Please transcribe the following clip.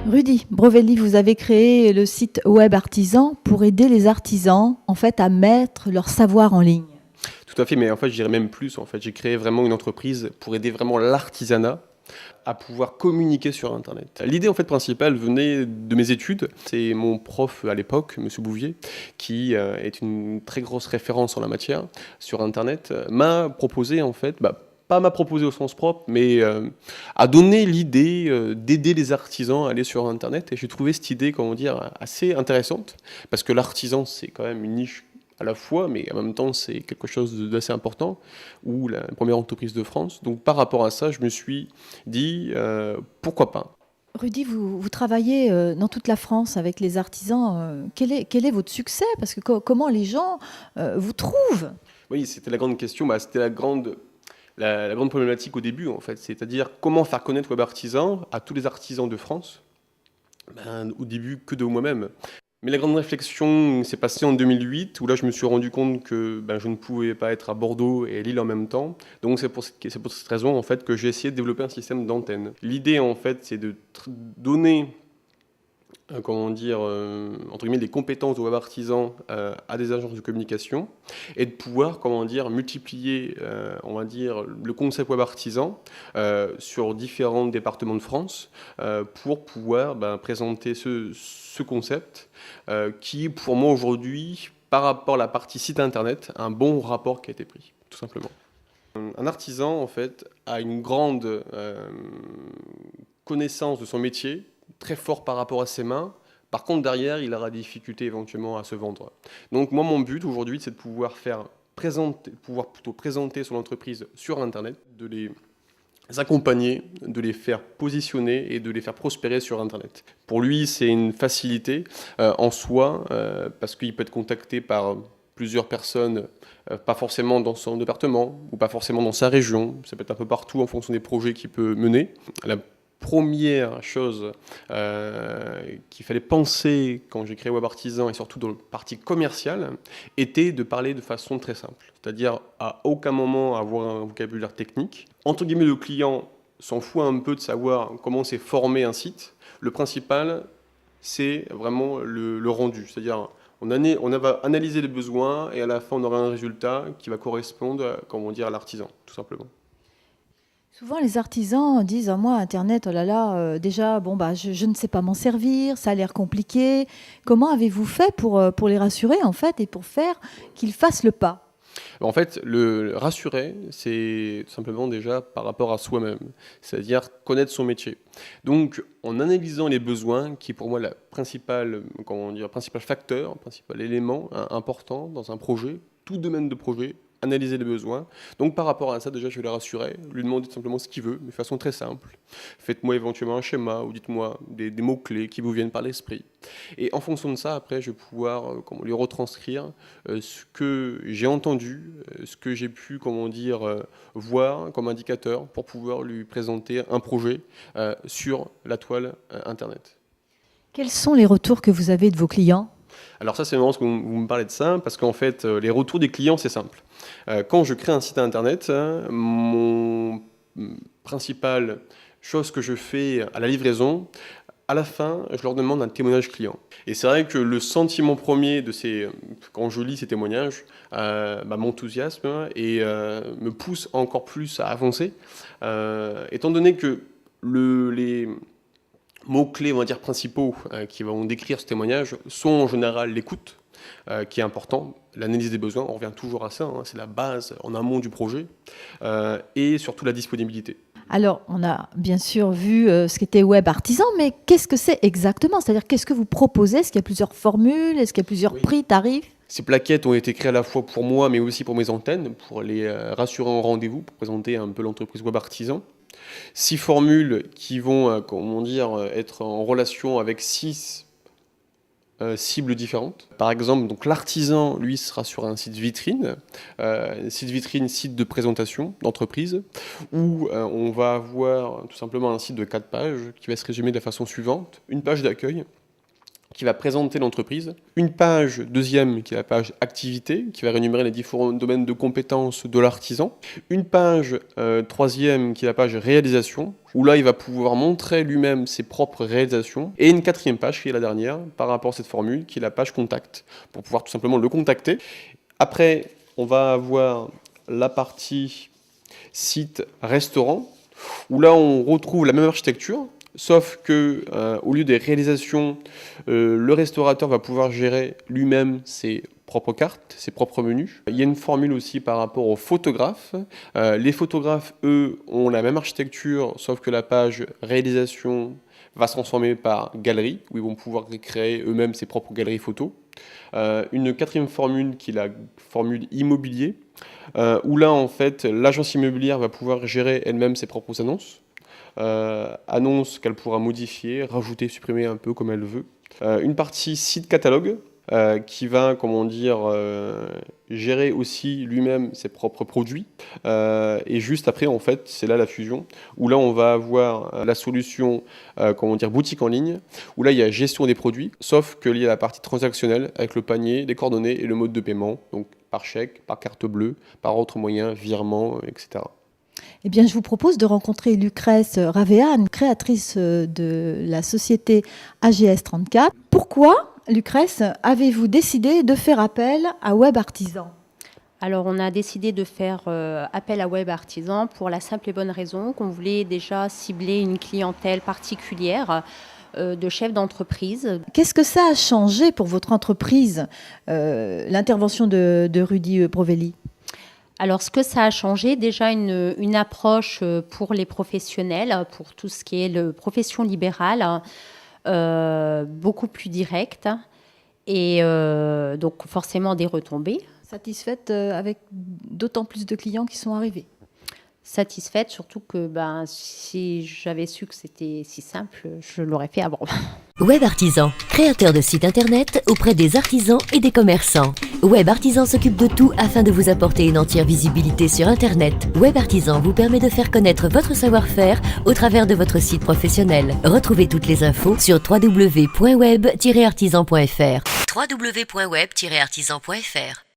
Rudy Brovelli, vous avez créé le site Web Artisan pour aider les artisans en fait à mettre leur savoir en ligne. Tout à fait, mais en fait, je dirais même plus. En fait, j'ai créé vraiment une entreprise pour aider vraiment l'artisanat à pouvoir communiquer sur Internet. L'idée en fait principale venait de mes études. C'est mon prof à l'époque, Monsieur Bouvier, qui est une très grosse référence en la matière sur Internet, m'a proposé en fait, pas m'a proposé au sens propre, mais a donné l'idée d'aider les artisans à aller sur Internet. Et j'ai trouvé cette idée, comment dire, assez intéressante, parce que l'artisan, c'est quand même une niche à la fois, mais en même temps, c'est quelque chose d'assez important, ou la première entreprise de France. Donc par rapport à ça, je me suis dit, pourquoi pas. Rudy, vous travaillez dans toute la France avec les artisans. Quel est votre succès? Parce que comment les gens vous trouvent? Oui, c'était la grande question, c'était la grande problématique au début, en fait. C'est-à-dire comment faire connaître Web Artisan à tous les artisans de France. Au début, que de moi-même. Mais la grande réflexion s'est passée en 2008, où là je me suis rendu compte que je ne pouvais pas être à Bordeaux et à Lille en même temps. Donc c'est pour cette raison en fait que j'ai essayé de développer un système d'antenne. L'idée en fait c'est de donner comment dire, entre guillemets, des compétences de web artisans à des agences de communication et de pouvoir, comment dire, multiplier, on va dire, le concept web artisan sur différents départements de France pour pouvoir présenter ce concept qui, pour moi aujourd'hui, par rapport à la partie site internet, un bon rapport qui a été pris, tout simplement. Un artisan, en fait, a une grande connaissance de son métier, très fort par rapport à ses mains. Par contre, derrière, il aura des difficultés éventuellement à se vendre. Donc moi, mon but aujourd'hui, c'est de pouvoir plutôt présenter son entreprise sur Internet, de les accompagner, de les faire positionner et de les faire prospérer sur Internet. Pour lui, c'est une facilité en soi, parce qu'il peut être contacté par plusieurs personnes, pas forcément dans son département ou pas forcément dans sa région. Ça peut être un peu partout en fonction des projets qu'il peut mener. La première chose qu'il fallait penser quand j'ai créé Web Artisan et surtout dans le partie commerciale était de parler de façon très simple. C'est-à-dire à aucun moment avoir un vocabulaire technique. Entre guillemets, le client s'en fout un peu de savoir comment c'est formé un site. Le principal, c'est vraiment le rendu. C'est-à-dire on va analyser les besoins et à la fin on aura un résultat qui va correspondre, comment dire, à l'artisan, tout simplement. Souvent, les artisans disent: ah, moi, Internet, oh là là, déjà, bon, je ne sais pas m'en servir, ça a l'air compliqué. Comment avez-vous fait pour les rassurer, en fait, et pour faire qu'ils fassent le pas? En fait, le rassurer, c'est tout simplement déjà par rapport à soi-même, c'est-à-dire connaître son métier. Donc, en analysant les besoins, qui est pour moi la principale, comment dire, principal facteur, principal élément important dans un projet, tout domaine de projet, analyser les besoins. Donc par rapport à ça, déjà, je vais le rassurer, lui demander tout simplement ce qu'il veut, mais de façon très simple. Faites-moi éventuellement un schéma ou dites-moi des mots-clés qui vous viennent par l'esprit. Et en fonction de ça, après, je vais pouvoir lui retranscrire ce que j'ai entendu, ce que j'ai pu, comment dire, voir comme indicateur pour pouvoir lui présenter un projet sur la toile Internet. Quels sont les retours que vous avez de vos clients? Alors ça, c'est vraiment ce que vous me parlez de ça, parce qu'en fait, les retours des clients, c'est simple. Quand je crée un site internet, mon principale chose que je fais à la livraison, à la fin, je leur demande un témoignage client. Et c'est vrai que le sentiment premier quand je lis ces témoignages, m'enthousiasme et me pousse encore plus à avancer, étant donné que les mots-clés, on va dire, principaux qui vont décrire ce témoignage sont en général l'écoute, qui est important, l'analyse des besoins, on revient toujours à ça, hein, c'est la base en amont du projet, et surtout la disponibilité. Alors, on a bien sûr vu ce qu'était Web Artisan, mais qu'est-ce que c'est exactement? C'est-à-dire, qu'est-ce que vous proposez? Est-ce qu'il y a plusieurs formules? Est-ce qu'il y a plusieurs prix, tarifs? Ces plaquettes ont été créées à la fois pour moi, mais aussi pour mes antennes, pour les rassurer en rendez-vous, pour présenter un peu l'entreprise Web Artisan. 6 formules qui vont, comment dire, être en relation avec 6 cibles différentes. Par exemple, donc l'artisan, lui, sera sur un site vitrine, site de présentation d'entreprise, où on va avoir tout simplement un site de 4 pages qui va se résumer de la façon suivante. Une page d'accueil, qui va présenter l'entreprise, une page deuxième qui est la page activité, qui va rémunérer les différents domaines de compétences de l'artisan, une page troisième qui est la page réalisation, où là il va pouvoir montrer lui-même ses propres réalisations, et une quatrième page qui est la dernière par rapport à cette formule, qui est la page contact, pour pouvoir tout simplement le contacter. Après, on va avoir la partie site restaurant, où là on retrouve la même architecture, sauf que au lieu des réalisations, le restaurateur va pouvoir gérer lui-même ses propres cartes, ses propres menus. Il y a une formule aussi par rapport aux photographes. Les photographes, eux, ont la même architecture, sauf que la page réalisation va se transformer par galerie, où ils vont pouvoir créer eux-mêmes ses propres galeries photos. Une quatrième formule qui est la formule immobilier, où là, en fait, l'agence immobilière va pouvoir gérer elle-même ses propres annonces. Annonces qu'elle pourra modifier, rajouter, supprimer un peu comme elle veut. Une partie site catalogue, qui va, comment dire, gérer aussi lui-même ses propres produits. Et juste après, en fait, c'est là la fusion, où là, on va avoir la solution, comment dire, boutique en ligne, où là, il y a gestion des produits, sauf qu'il y a la partie transactionnelle avec le panier, les coordonnées et le mode de paiement, donc par chèque, par carte bleue, par autre moyen, virement, etc. Eh bien, je vous propose de rencontrer Lucrèce Ravéan, créatrice de la société AGS 34. Pourquoi, Lucrèce, avez-vous décidé de faire appel à Web Artisan ? Alors, on a décidé de faire appel à Web Artisan pour la simple et bonne raison qu'on voulait déjà cibler une clientèle particulière de chefs d'entreprise. Qu'est-ce que ça a changé pour votre entreprise, l'intervention de Rudy Provelli ? Alors, ce que ça a changé, déjà une approche pour les professionnels, pour tout ce qui est la profession libérale, beaucoup plus directe et donc forcément des retombées. Satisfaite avec d'autant plus de clients qui sont arrivés ? Satisfaite, surtout que si j'avais su que c'était si simple, je l'aurais fait avant. Web Artisan, créateur de sites internet auprès des artisans et des commerçants. Web Artisan s'occupe de tout afin de vous apporter une entière visibilité sur internet. Web Artisan vous permet de faire connaître votre savoir-faire au travers de votre site professionnel. Retrouvez toutes les infos sur www.web-artisan.fr. www.web-artisan.fr